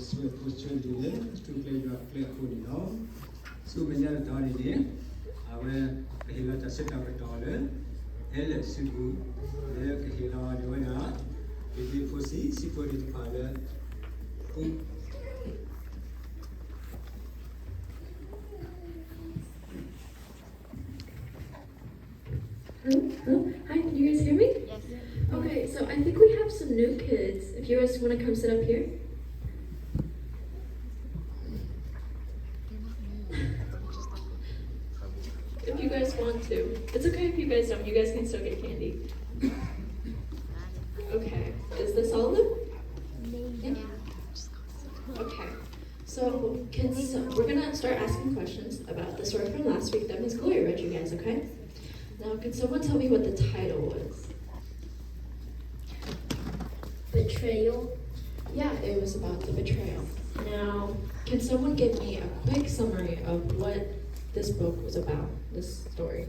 sway position to play good now. So many other days, our Hila set up a dollar, L. Sibu, the Hila Joana, if you foresee, see for it, father. Hello? Hi, can you guys hear me? Yes. Okay, so I think we have some new kids. If you guys want to come sit up here. If you guys want to. It's okay if you guys don't. You guys can still get candy. Okay. Is this all of them? Yeah. Okay. So, we're going to start asking questions about the story from last week that Miss Chloe read you guys, okay? Now, can someone tell me what the title was? Betrayal. Yeah, it was about the betrayal. Now, can someone give me a quick summary of what this book was about, this story?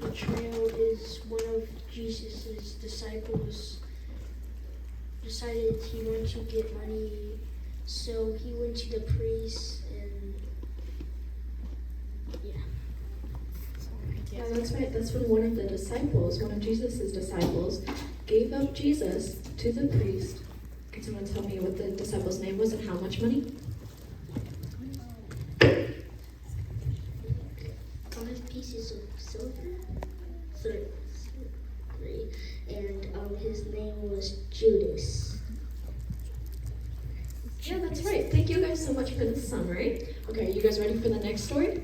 Betrayal is one of Jesus' disciples decided he wanted to get money, so he went to the priest and Yeah, that's right. That's when one of Jesus' disciples, gave up Jesus to the priest. Can someone tell me what the disciple's name was and how much money? 5 pieces of silver, three, and his name was Judas. Yeah, that's right. Thank you guys so much for the summary. Okay, you guys ready for the next story?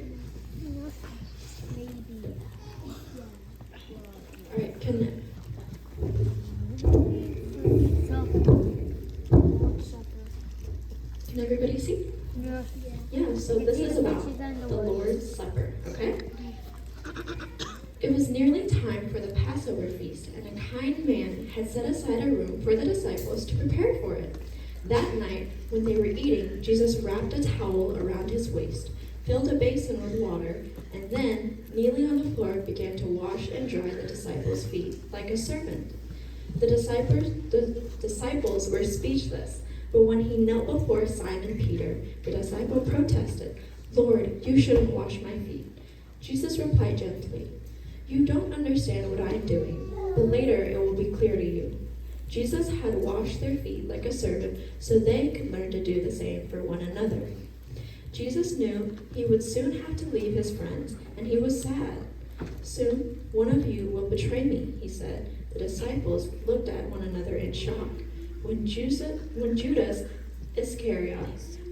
All right, can everybody see? Yeah, so this is about the Lord's Supper, okay? It was nearly time for the Passover feast, and a kind man had set aside a room for the disciples to prepare for it. That night, when they were eating, Jesus wrapped a towel around his waist, filled a basin with water, and then, kneeling on the floor, began to wash and dry the disciples' feet, like a servant. The disciples were speechless, but when he knelt before Simon Peter, the disciple protested, "Lord, you shouldn't wash my feet." Jesus replied gently, "You don't understand what I am doing, but later it will be clear to you." Jesus had washed their feet like a servant so they could learn to do the same for one another. Jesus knew he would soon have to leave his friends, and he was sad. "Soon, one of you will betray me," he said. The disciples looked at one another in shock. When Judas Iscariot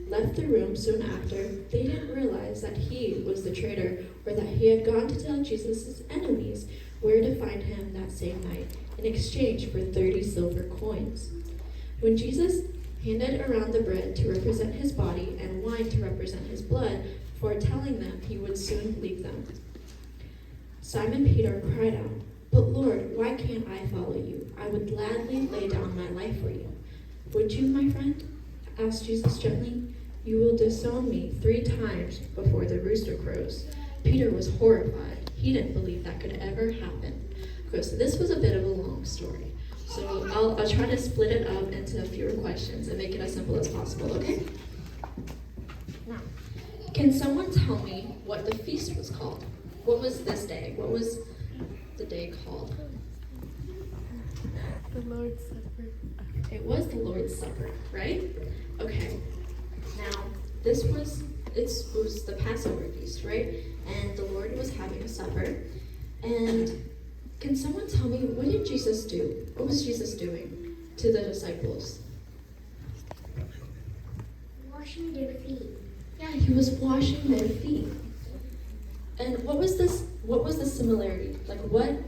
left the room soon after, they didn't realize that he was the traitor or that he had gone to tell Jesus' enemies where to find him that same night in exchange for 30 silver coins. When Jesus handed around the bread to represent his body and wine to represent his blood, before telling them he would soon leave them, Simon Peter cried out, "But Lord, why can't I follow you? I would gladly lay down my life for you." "Would you, my friend?" asked Jesus gently. "You will disown me 3 times before the rooster crows." Peter was horrified. He didn't believe that could ever happen. Okay, so this was a bit of a long story. So I'll try to split it up into fewer questions and make it as simple as possible, okay? Now, can someone tell me what the feast was called? What was this day? What was the day called? The Lord's Supper. It was the Lord's Supper, right? Okay. Now, it was the Passover feast, right? And the Lord was having a supper. And can someone tell me, what did Jesus do? What was Jesus doing to the disciples? Washing their feet. Yeah, he was washing their feet. And what was the similarity? Like, what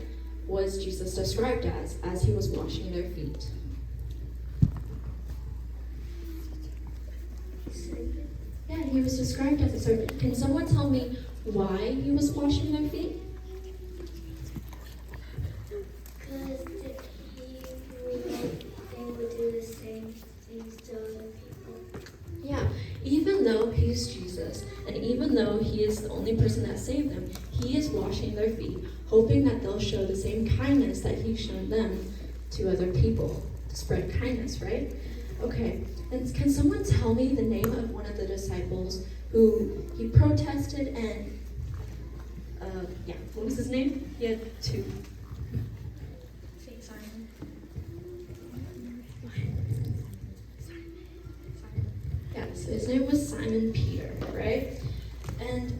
was Jesus described as he was washing their feet? Yeah, he was described as a servant. Can someone tell me why he was washing their feet? Because they would do the same things to other people. Yeah, even though he's Jesus And even though he is the only person that saved them, he is washing their feet, hoping that they'll show the same kindness that he's shown them to other people. To spread kindness, right? Okay, and can someone tell me the name of one of the disciples who he protested and, what was his name? He had two. Saint Simon. Yes, his name was Simon Peter, right? And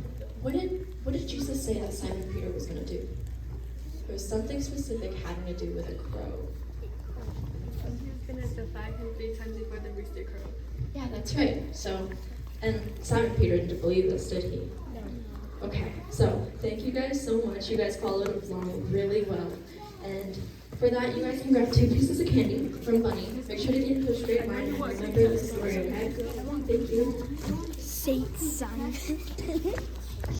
what did Jesus say that Simon Peter was going to do? It was something specific having to do with a crow. He was going to defy him 3 times before the rooster crowed. Yeah, that's right. So, and Simon Peter didn't believe this, did he? No. Okay, so thank you guys so much. You guys followed along really well. And for that, you guys can grab 2 pieces of candy from Bunny. Make sure to get into a straight line and remember the story, okay? Thank you. Saint Simon.